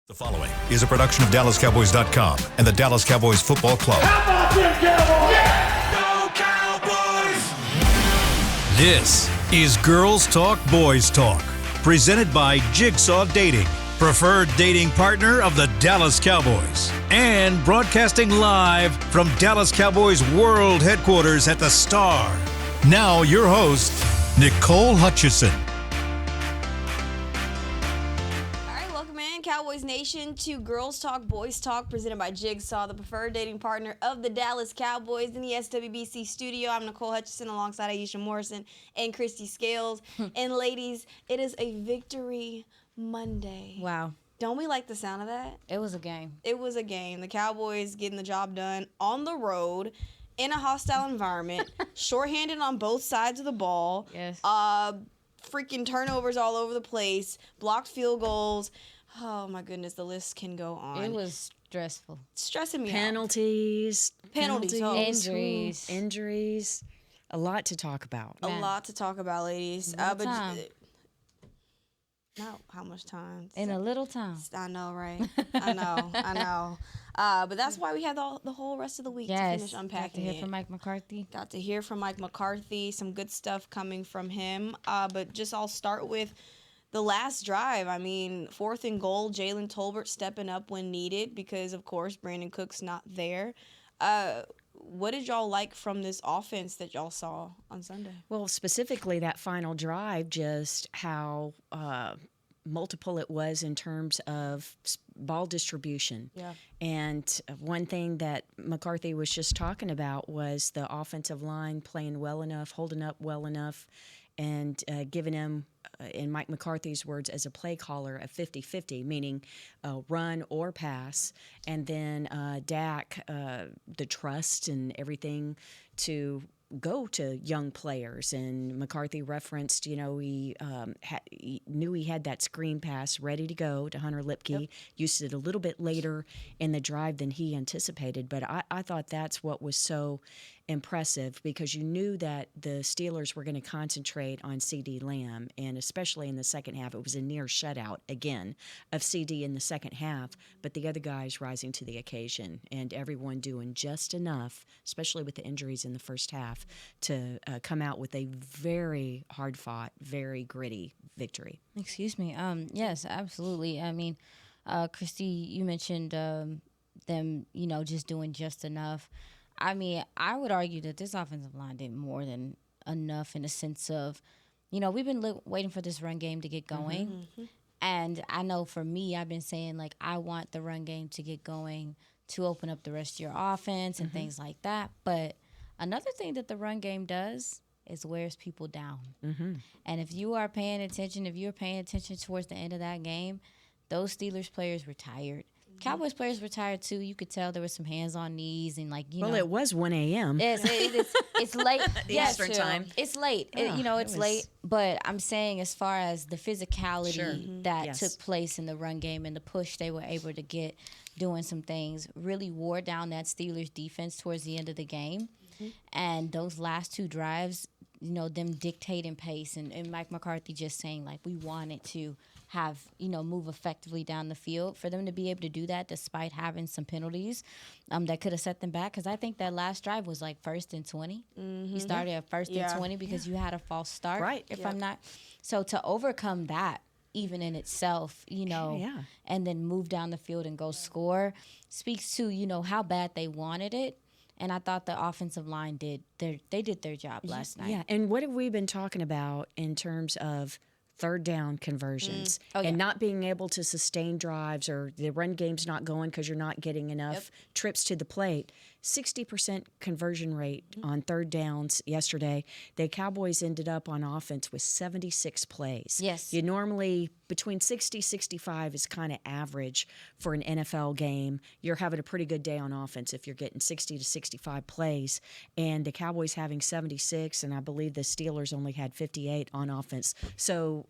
The following is a production of DallasCowboys.com and the Dallas Cowboys Football Club. How about them Cowboys? Yeah! Go Cowboys! This is Girls Talk, Boys Talk, presented by Jigsaw Dating, preferred dating partner of the Dallas Cowboys, and broadcasting live from Dallas Cowboys World Headquarters at the Star. Now your host, Nicole Hutchison. Cowboys Nation to Girls Talk, Boys Talk, presented by Jigsaw, the preferred dating partner of the Dallas Cowboys in the SWBC studio. I'm Nicole Hutchison alongside Aisha Morrison and Christy Scales. And ladies, it is a Victory Monday. Wow. Don't we like the sound of that? It was a game. It was a game. The Cowboys getting the job done on the road in a hostile environment, shorthanded on both sides of the ball. Yes. Freaking turnovers all over the place, blocked field goals. Oh, my goodness, the list can go on. It was stressful. Stressing me Penalties. Injuries. A lot to talk about. A lot to talk about, ladies. Not how much time? In a little time. I know, right? I know. But that's why we had the whole rest of the week to finish unpacking Got to hear from Mike McCarthy. Got to hear from Mike McCarthy. Some good stuff coming from him. But just I'll start with the last drive. I mean, 4th and goal, Jalen Tolbert stepping up when needed because, of course, Brandon Cook's not there. What did y'all like from this offense that y'all saw on Sunday? Well, specifically that final drive, just how multiple it was in terms of ball distribution. Yeah. And one thing that McCarthy was just talking about was the offensive line playing well enough, holding up well enough, and giving him, in Mike McCarthy's words, as a play caller, a 50-50, meaning run or pass, and then Dak, the trust and everything to go to young players. And McCarthy referenced, he knew he had that screen pass ready to go to Hunter Lipke. Yep. Used it a little bit later in the drive than he anticipated. But I thought that's what was so impressive, because you knew that the Steelers were going to concentrate on CD Lamb, and especially in the second half. It was a near shutout, again, of CD in the second half, but the other guys rising to the occasion and everyone doing just enough, especially with the injuries in the first half, to come out with a very hard-fought, very gritty victory. Excuse me. Yes, absolutely. I mean, Christy, you mentioned them, just doing just enough. I mean, I would argue that this offensive line did more than enough in the sense of, we've been waiting for this run game to get going. Mm-hmm. And I know for me, I've been saying, I want the run game to get going to open up the rest of your offense and things like that. But another thing that the run game does is wears people down. Mm-hmm. And if you are paying attention, towards the end of that game, those Steelers players were tired. Cowboys players were tired too. You could tell there was some hands on knees and Well, it was 1 a.m. It's late. Eastern time. It's late. It's late. But I'm saying, as far as the physicality that took place in the run game and the push they were able to get, doing some things, really wore down that Steelers defense towards the end of the game. Mm-hmm. And those last two drives, them dictating pace and Mike McCarthy just saying, we wanted to have, move effectively down the field. For them to be able to do that despite having some penalties that could have set them back, because I think that last drive was 1st and 20. Mm-hmm. You started at 1st and 20 because you had a false start, right? If I'm not. So to overcome that, even in itself, and then move down the field and go score, speaks to, how bad they wanted it. And I thought the offensive line did their job last night. Yeah, and what have we been talking about in terms of third down conversions and not being able to sustain drives, or the run game's not going because you're not getting enough trips to the plate? 60% conversion rate on third downs yesterday. The Cowboys ended up on offense with 76 plays. Yes. You normally, between 60, 65 is kind of average for an NFL game. You're having a pretty good day on offense if you're getting 60 to 65 plays. And the Cowboys having 76, and I believe the Steelers only had 58 on offense. So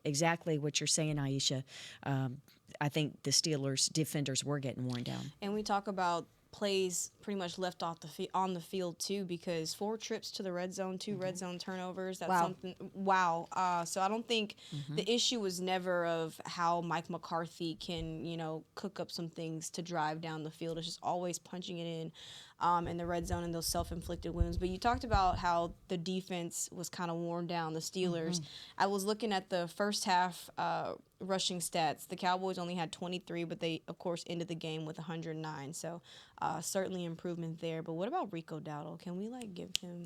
exactly what you're saying, Aisha. I think the Steelers defenders were getting worn down. And we talk about plays pretty much left off on the field too, because 4 trips to the red zone, 2 red zone turnovers. That's Wow. something. Wow. So I don't think the issue was never of how Mike McCarthy can, cook up some things to drive down the field. It's just always punching it in the red zone and those self-inflicted wounds. But you talked about how the defense was kind of worn down, the Steelers. I was looking at the first half rushing stats. The Cowboys only had 23, but they, of course, ended the game with 109. So certainly improvement there. But what about Rico Dowdle? Can we, give him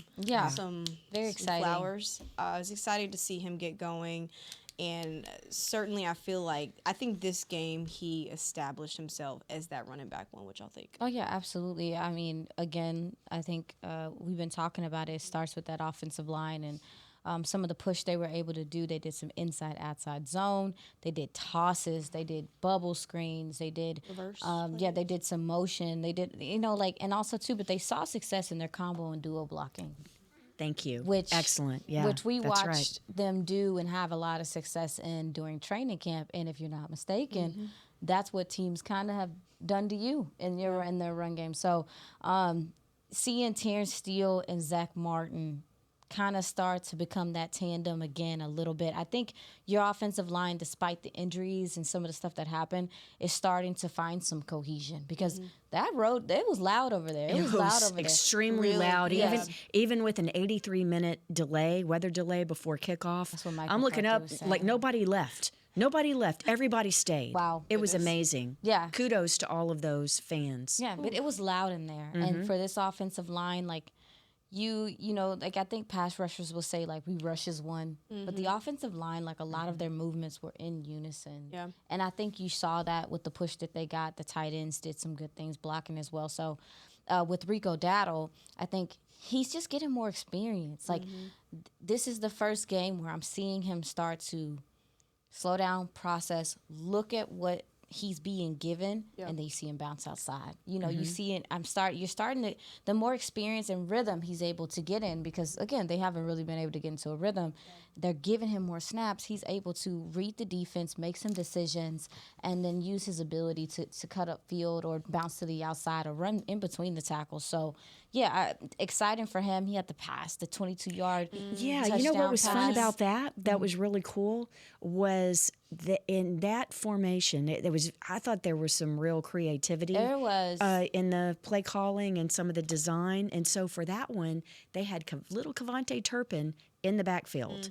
some, Very some exciting. flowers? I was excited to see him get going. And certainly I think this game he established himself as that running back one, which I'll think. Oh, yeah, absolutely. I mean, again, I think we've been talking about it. It starts with that offensive line and some of the push they were able to do. They did some inside-outside zone. They did tosses. They did bubble screens. They did Reverse they did some motion. They did, and also, too, but they saw success in their combo and duo blocking. Thank you. Which Excellent. Yeah, which we that's watched them do and have a lot of success in during training camp. And if you're not mistaken, that's what teams kind of have done to you in their run game. So seeing Terrence Steele and Zach Martin kind of start to become that tandem again a little bit. I think your offensive line, despite the injuries and some of the stuff that happened, is starting to find some cohesion because that road, it was loud over there. It was loud over there. Extremely Really? loud. Yeah. Even with an 83-minute weather delay before kickoff. That's what Mike I'm looking up, McCarthy was saying. like nobody left. Nobody left. Everybody stayed. Wow. It was amazing. Yeah. Kudos to all of those fans. Yeah, but it was loud in there. And for this offensive line, I think pass rushers will say, we rush as one. But the offensive line, a lot of their movements were in unison. Yeah. And I think you saw that with the push that they got. The tight ends did some good things blocking as well. So with Rico Dowdle, I think he's just getting more experience. This is the first game where I'm seeing him start to slow down, process, look at what he's being given, and then you see him bounce outside. You see it. You're starting to. The more experience and rhythm he's able to get in, because again, they haven't really been able to get into a rhythm. They're giving him more snaps. He's able to read the defense, make some decisions, and then use his ability to cut up field or bounce to the outside or run in between the tackles. So, yeah, exciting for him. He had the pass, the 22-yard Yeah, touchdown you know what was fun pass. about that? That was really cool. Was in that formation, I thought there was some real creativity. There was. In the play calling and some of the design, and so for that one, they had little Cavante Turpin in the backfield.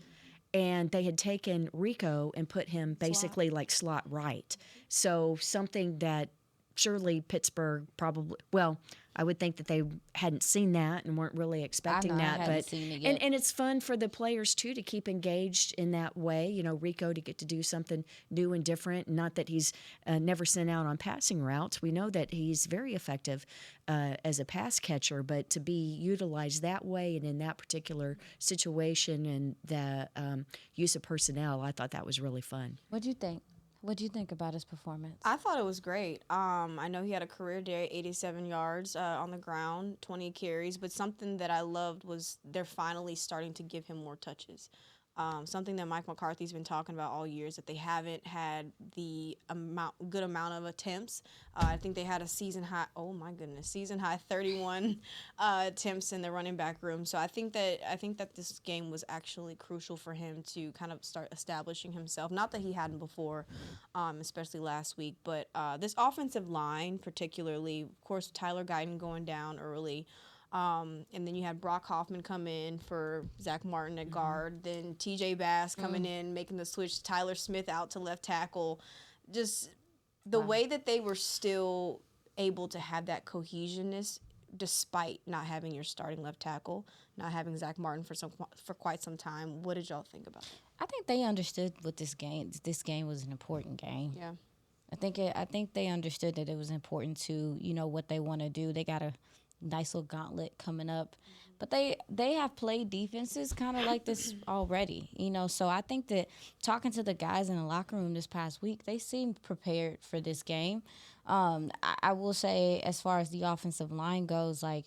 And they had taken Rico and put him basically slot right. So something that surely Pittsburgh I would think that they hadn't seen that and weren't really expecting I that. hadn't seen it yet. And it's fun for the players too to keep engaged in that way. Rico to get to do something new and different. Not that he's never sent out on passing routes. We know that he's very effective as a pass catcher, but to be utilized that way and in that particular situation and the use of personnel, I thought that was really fun. What'd you think? What do you think about his performance? I thought it was great. I know he had a career day, 87 yards on the ground, 20 carries, but something that I loved was they're finally starting to give him more touches. Something that Mike McCarthy's been talking about all year is that they haven't had the good amount of attempts. I think they had a season high 31 attempts in the running back room. So I think that this game was actually crucial for him to kind of start establishing himself. Not that he hadn't before, especially last week, but this offensive line, particularly, of course, Tyler Guyton going down early. And then you had Brock Hoffman come in for Zach Martin at guard. Then TJ Bass coming in, making the switch. Tyler Smith out to left tackle. Just the way that they were still able to have that cohesionness despite not having your starting left tackle, not having Zach Martin for quite some time. What did y'all think about that? I think they understood what this game was an important game. Yeah. I think they understood that it was important to, what they want to do. They got a nice little gauntlet coming up. But they have played defenses kind of like this already, So I think that talking to the guys in the locker room this past week, they seemed prepared for this game. I will say, as far as the offensive line goes, I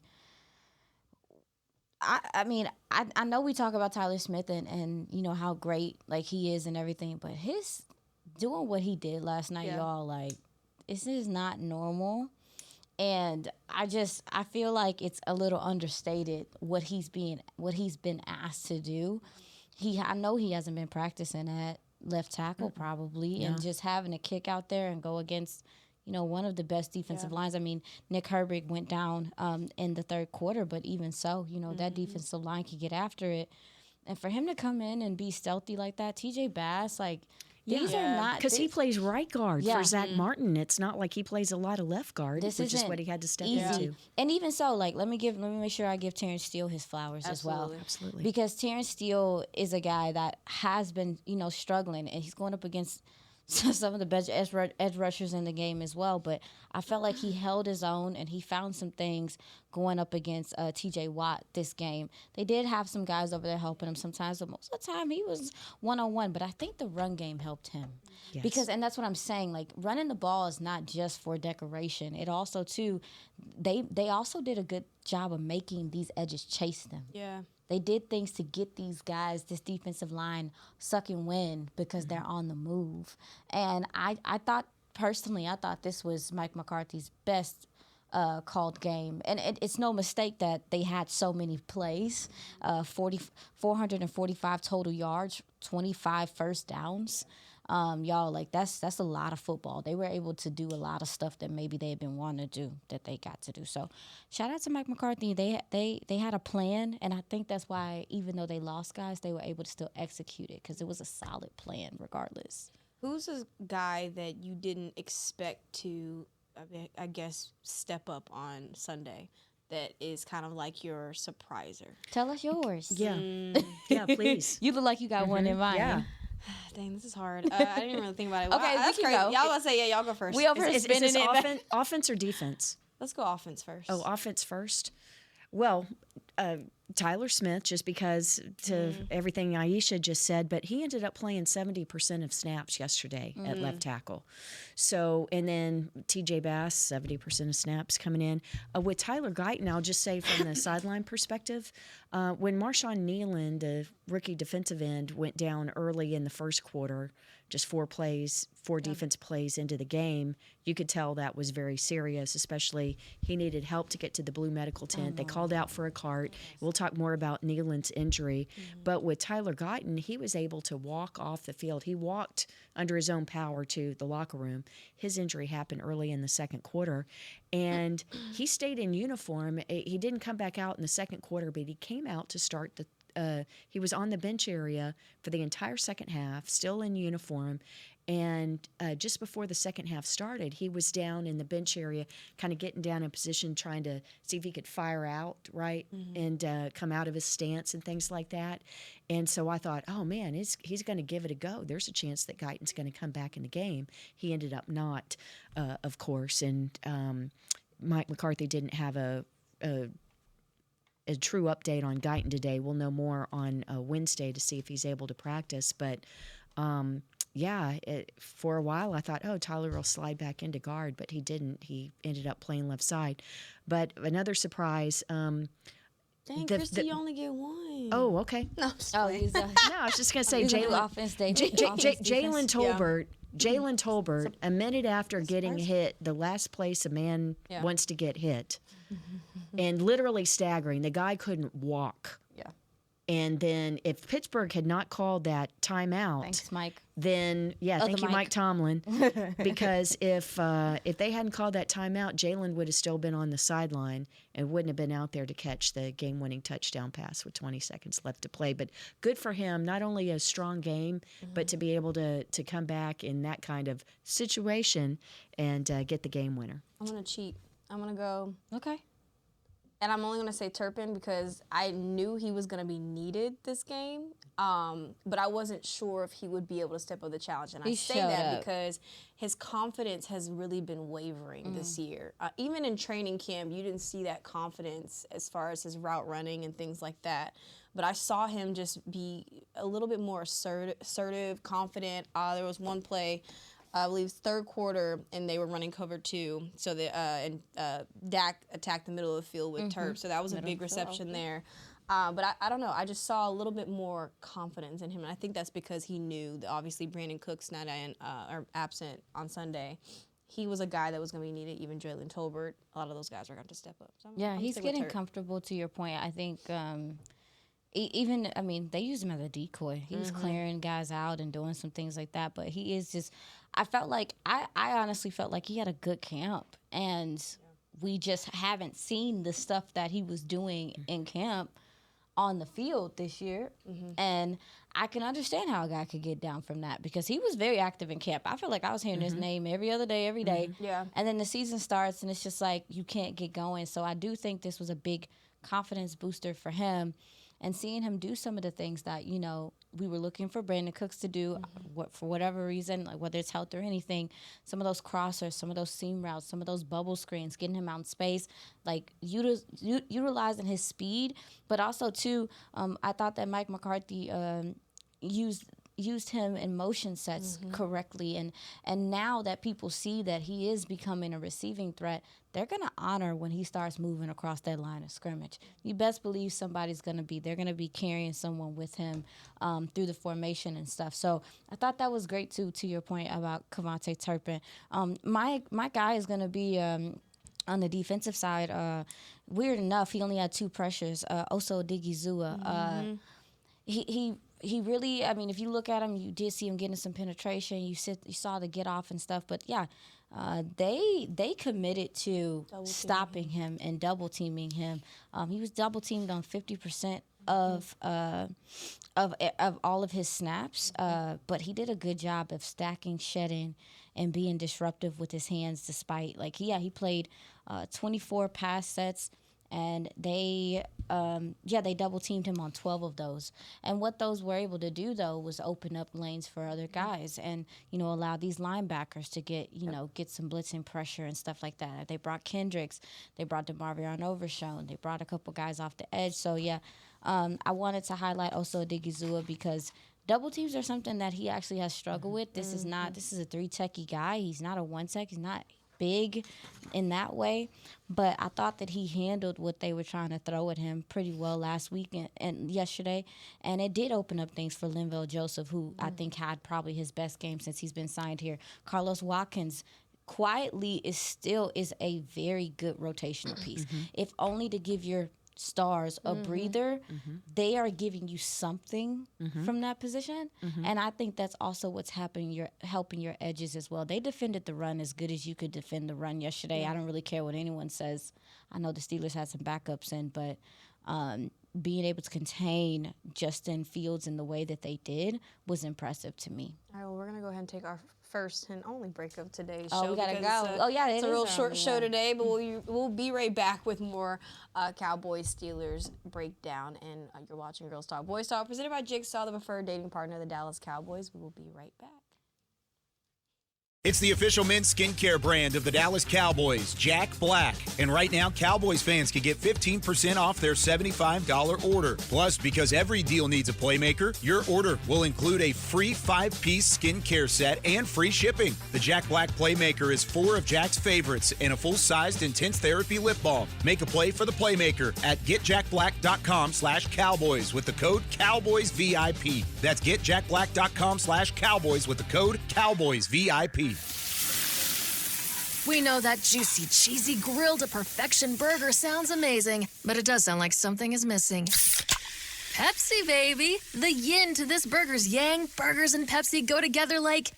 know we talk about Tyler Smith and how great he is and everything, but his doing what he did last night, y'all, this is not normal. And I feel like it's a little understated what he's been asked to do. I know he hasn't been practicing at left tackle probably, and just having a kick out there and go against, one of the best defensive lines. I mean, Nick Herbig went down in the third quarter, but even so, that defensive line could get after it. And for him to come in and be stealthy like that, TJ Bass, these are not, because he plays right guard for Zach Mm-hmm. Martin. It's not like he plays a lot of left guard, which is what he had to step into. And even so, let me make sure I give Terrence Steele his flowers as well. Absolutely. Because Terrence Steele is a guy that has been, struggling, and he's going up against some of the best edge rushers in the game as well. But I felt like he held his own, and he found some things going up against T.J. Watt this game. They did have some guys over there helping him sometimes, but most of the time he was one-on-one. But I think the run game helped him. Yes. And that's what I'm saying, running the ball is not just for decoration. It also, too, they also did a good job of making these edges chase them. Yeah. They did things to get these guys, this defensive line, sucking wind because they're on the move. And I thought this was Mike McCarthy's best called game. And it's no mistake that they had so many plays, 445 total yards, 25 first downs. Y'all, that's a lot of football. They were able to do a lot of stuff that maybe they had been wanting to do that they got to do. So shout out to Mike McCarthy. They had a plan, and I think that's why even though they lost guys, they were able to still execute it because it was a solid plan regardless. Who's a guy that you didn't expect to, I guess, step up on Sunday that is kind of like your surpriser? Tell us yours. Yeah. Yeah, please. You look like you got one in mind. Yeah. Dang, this is hard. I didn't even really think about it. Okay, That's we can crazy. go. Y'all gonna say, yeah, y'all go first. We over here Is spinning this it. offense or defense? Let's go offense first. Oh, offense first. Well, Tyler Smith, just because to everything Aisha just said, but he ended up playing 70% of snaps yesterday at left tackle. So, and then TJ Bass, 70% of snaps coming in. With Tyler Guyton, I'll just say from the sideline perspective, when Marshawn Nealon, the rookie defensive end, went down early in the first quarter, just four defense plays into the game, you could tell that was very serious, especially he needed help to get to the blue medical tent. They called out for a cart. We'll talk more about Nealon's injury. But with Tyler Guyton, he was able to walk off the field. He walked under his own power to the locker room. His injury happened early in the second quarter, and he stayed in uniform. He didn't come back out in the second quarter, but he came out to start he was on the bench area for the entire second half, still in uniform. And just before the second half started, he was down in the bench area, kind of getting down in position, trying to see if he could fire out, right, and come out of his stance and things like that. And so I thought, oh, man, he's going to give it a go. There's a chance that Guyton's going to come back in the game. He ended up not, of course. And Mike McCarthy didn't have a true update on Guyton today. We'll know more on Wednesday to see if he's able to practice. But, for a while I thought, oh, Tyler will slide back into guard, but he didn't. He ended up playing left side. But another surprise. Dang, Christy, you only get one. Oh, okay. No, I'm just Oh, playing. he's No, I was just going to say Jalen offense day. Jalen Tolbert. Jalen Tolbert, a minute after getting hit, the last place a man wants to get hit, and literally staggering. The guy couldn't walk. Yeah. And then if Pittsburgh had not called that timeout, Thanks, Mike. then thank you, Mike Tomlin, because if they hadn't called that timeout, Jalen would have still been on the sideline and wouldn't have been out there to catch the game-winning touchdown pass with 20 seconds left to play. But good for him, not only a strong game, but to be able to come back in that kind of situation and get the game winner. I'm going to cheat. I'm going to go. Okay. And I'm only going to say Turpin because I knew he was going to be needed this game, but I wasn't sure if he would be able to step up the challenge. And I say that because his confidence has really been wavering this year. Even in training camp, you didn't see that confidence as far as his route running and things like that. But I saw him just be a little bit more assertive, confident. There was one play, I believe third quarter, and they were running cover 2. So Dak attacked the middle of the field with Turp. So that was a big reception there. But I don't know. I just saw a little bit more confidence in him, and I think that's because he knew that obviously Brandon Cook's not or absent on Sunday. he was a guy that was going to be needed. Even Jalen Tolbert, a lot of those guys are going to step up. So Yeah, I'm he's sticking with getting Turk. comfortable. To your point, I think they use him as a decoy. He was clearing guys out and doing some things like that. But he is just, I honestly felt like he had a good camp. And we just haven't seen the stuff that he was doing in camp on the field this year. And I can understand how a guy could get down from that because he was very active in camp. I feel like I was hearing his name every other day, every day. Yeah. And then the season starts and it's just like you can't get going. So I do think this was a big confidence booster for him. And seeing him do some of the things that, we were looking for Brandon Cooks to do, for whatever reason, like whether it's health or anything, some of those crossers, some of those seam routes, some of those bubble screens, getting him out in space, like utilizing his speed. But also, too, I thought that Mike McCarthy used him in motion sets correctly. And now that people see that he is becoming a receiving threat, they're going to honor when he starts moving across that line of scrimmage. You best believe they're going to be carrying someone with him through the formation and stuff. So I thought that was great, too, to your point about Kavontae Turpin. My guy is going to be on the defensive side. Weird enough, he only had 2 pressures. Oso Odigizua. He really, if you look at him, you did see him getting some penetration. You saw the get off and stuff. But, yeah, they committed to stopping him and double teaming him. He was double teamed on 50% of all of his snaps. But he did a good job of stacking, shedding, and being disruptive with his hands despite, he played 24 pass sets. And they double teamed him on 12 of those. And what those were able to do, though, was open up lanes for other guys and, allow these linebackers to get some blitzing pressure and stuff like that. They brought Kendricks. They brought DeMarvion Overshown. They brought a couple guys off the edge. So, I wanted to highlight also Odigizua because double teams are something that he actually has struggled with. This is a 3-techie guy. He's not a 1-tech. He's not big in that way, but I thought that he handled what they were trying to throw at him pretty well last week and yesterday, and it did open up things for Linval Joseph, who I think had probably his best game since he's been signed here. Carlos Watkins quietly is a very good rotational piece, if only to give your stars a breather. They are giving you something from that position, and I think that's also what's helping your edges as well. They defended the run as good as you could defend the run yesterday. I don't really care what anyone says. I know the Steelers had some backups in, but being able to contain Justin Fields in the way that they did was impressive to me. All right, well, we're going to go ahead and take our first and only break of today's Oh, show. we gotta because go. It's a real short show today, but we'll be right back with more Cowboys Steelers breakdown. And you're watching Girls Talk Boys Talk, presented by Jigsaw, the preferred dating partner of the Dallas Cowboys. We will be right back. It's the official men's skincare brand of the Dallas Cowboys, Jack Black. And right now, Cowboys fans can get 15% off their $75 order. Plus, because every deal needs a playmaker, your order will include a free 5-piece skincare set and free shipping. The Jack Black Playmaker is 4 of Jack's favorites and a full-sized intense therapy lip balm. Make a play for the Playmaker at getjackblack.com/Cowboys with the code CowboysVIP. That's getjackblack.com/Cowboys with the code CowboysVIP. We know that juicy, cheesy, grilled to perfection burger sounds amazing, but it does sound like something is missing. Pepsi, baby! The yin to this burger's yang. Burgers and Pepsi go together like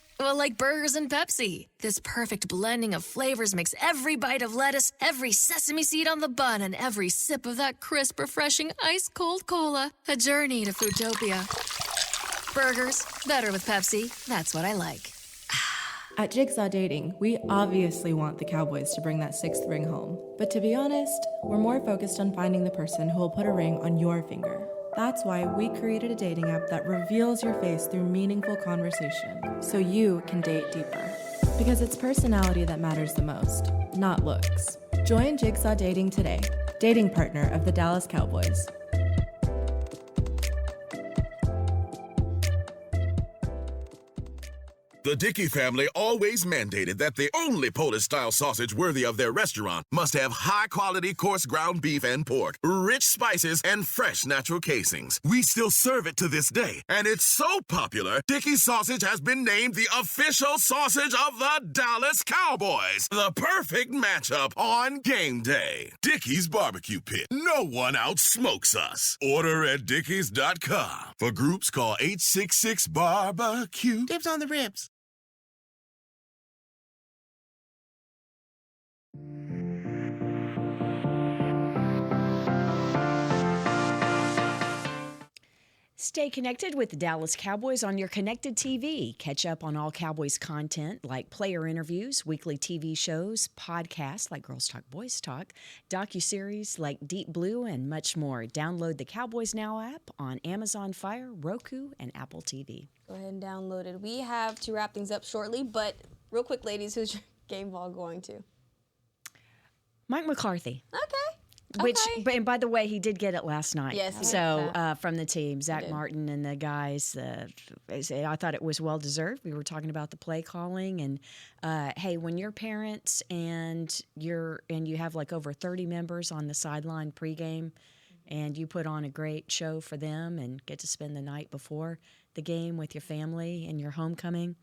burgers and Pepsi. This perfect blending of flavors makes every bite of lettuce, every sesame seed on the bun, and every sip of that crisp, refreshing, ice-cold cola a journey to Foodtopia. Burgers, better with Pepsi. That's what I like. At Jigsaw Dating, we obviously want the Cowboys to bring that 6th ring home. But to be honest, we're more focused on finding the person who will put a ring on your finger. That's why we created a dating app that reveals your face through meaningful conversation, so you can date deeper. Because it's personality that matters the most, not looks. Join Jigsaw Dating today, dating partner of the Dallas Cowboys. The Dickey family always mandated that the only Polish-style sausage worthy of their restaurant must have high-quality coarse ground beef and pork, rich spices, and fresh natural casings. We still serve it to this day, and it's so popular, Dickey's sausage has been named the official sausage of the Dallas Cowboys. The perfect matchup on game day. Dickey's Barbecue Pit. No one outsmokes us. Order at dickeys.com. For groups, call 866-BARBECUE. Dibs on the ribs. Stay connected with the Dallas Cowboys on your connected TV. Catch up on all Cowboys content like player interviews, weekly TV shows, podcasts like Girls Talk, Boys Talk, docuseries like Deep Blue, and much more. Download the Cowboys Now app on Amazon Fire, Roku, and Apple TV. Go ahead and download it. We have to wrap things up shortly, but real quick, ladies, who's your game ball going to? Mike McCarthy. Okay. Which, and by the way, he did get it last night. Yes, he so from the team, Zach Martin and the guys, I thought it was well deserved. We were talking about the play calling, and hey, when you're parents and you have like over 30 members on the sideline pregame, and you put on a great show for them and get to spend the night before the game with your family and your homecoming.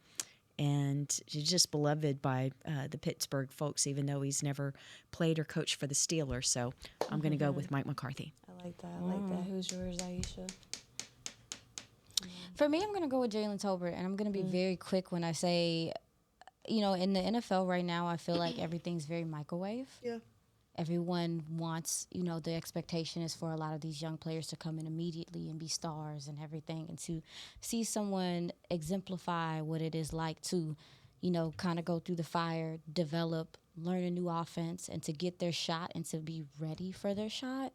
And he's just beloved by the Pittsburgh folks, even though he's never played or coached for the Steelers. So I'm going to go with Mike McCarthy. I like that. I like that. Who's yours, Aisha? For me, I'm going to go with Jalen Tolbert, and I'm going to be very quick when I say, in the NFL right now, I feel like everything's very microwave. Yeah. Everyone wants, the expectation is for a lot of these young players to come in immediately and be stars and everything. And to see someone exemplify what it is like to, kind of go through the fire, develop, learn a new offense, and to get their shot and to be ready for their shot.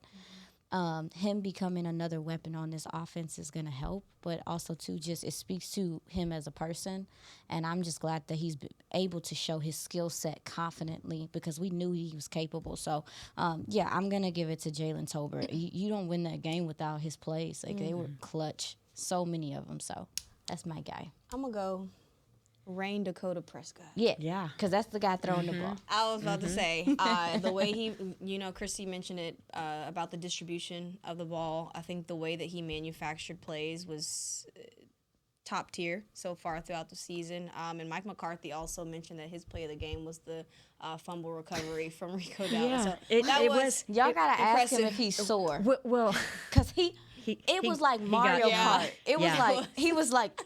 Him becoming another weapon on this offense is going to help, but also too, it speaks to him as a person, and I'm just glad that he's been able to show his skill set confidently because we knew he was capable. So, I'm going to give it to Jalen Tolbert. You don't win that game without his plays. Like, they were clutch, so many of them, so that's my guy. I'm going to go Rain Dakota Prescott. Yeah. Because that's the guy throwing the ball. I was about to say, the way he, Christy mentioned it about the distribution of the ball. I think the way that he manufactured plays was top tier so far throughout the season. And Mike McCarthy also mentioned that his play of the game was the fumble recovery from Rico Dowdle. Yeah, So it was. Y'all got to ask him impressive. if he's sore. Well, Because it was like Mario Kart. It was like, he was like,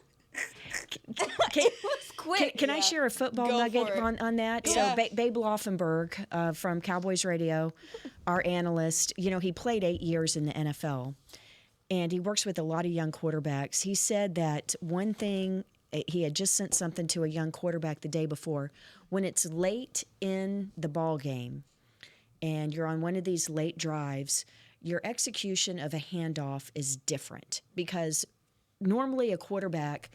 it was quick. Can I share a football nugget on that? Yeah. So Babe Laufenberg from Cowboys Radio, our analyst, he played 8 years in the NFL, and he works with a lot of young quarterbacks. He said that one thing, he had just sent something to a young quarterback the day before. When it's late in the ball game and you're on one of these late drives, your execution of a handoff is different because normally a quarterback,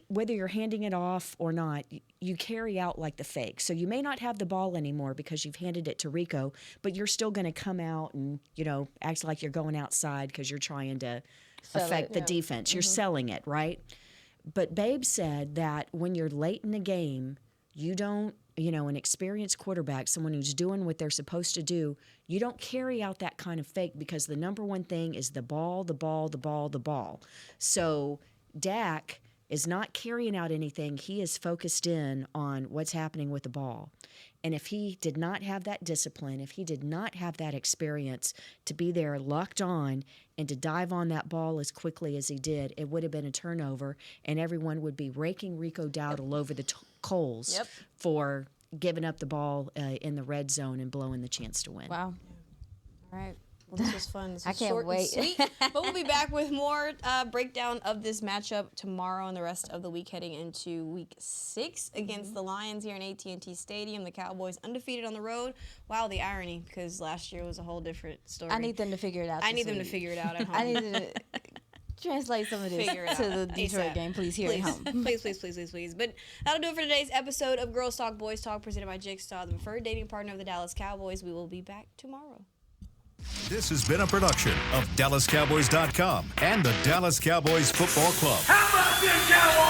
whether you're handing it off or not, you carry out like the fake. So you may not have the ball anymore because you've handed it to Rico, but you're still going to come out and, act like you're going outside because you're trying to affect the defense. You're selling it, right? But Babe said that when you're late in the game, you don't, an experienced quarterback, someone who's doing what they're supposed to do, you don't carry out that kind of fake because the number one thing is the ball, the ball, the ball, the ball. So Dak is not carrying out anything. He is focused in on what's happening with the ball. And if he did not have that discipline, if he did not have that experience to be there locked on and to dive on that ball as quickly as he did, it would have been a turnover, and everyone would be raking Rico Dowdle over the coals for giving up the ball in the red zone and blowing the chance to win. Wow. All right. Well, this was fun. This was I can't short wait. And sweet, but we'll be back with more breakdown of this matchup tomorrow and the rest of the week heading into Week 6 against the Lions here in AT&T Stadium. The Cowboys undefeated on the road. Wow, the irony, because last year was a whole different story. I need them to figure it out. I need them to figure it out at home. I need to translate some of this to the Detroit game, please, here at home. Please. But that'll do it for today's episode of Girls Talk, Boys Talk, presented by Jigsaw, the preferred dating partner of the Dallas Cowboys. We will be back tomorrow. This has been a production of DallasCowboys.com and the Dallas Cowboys Football Club. How about this, Cowboys?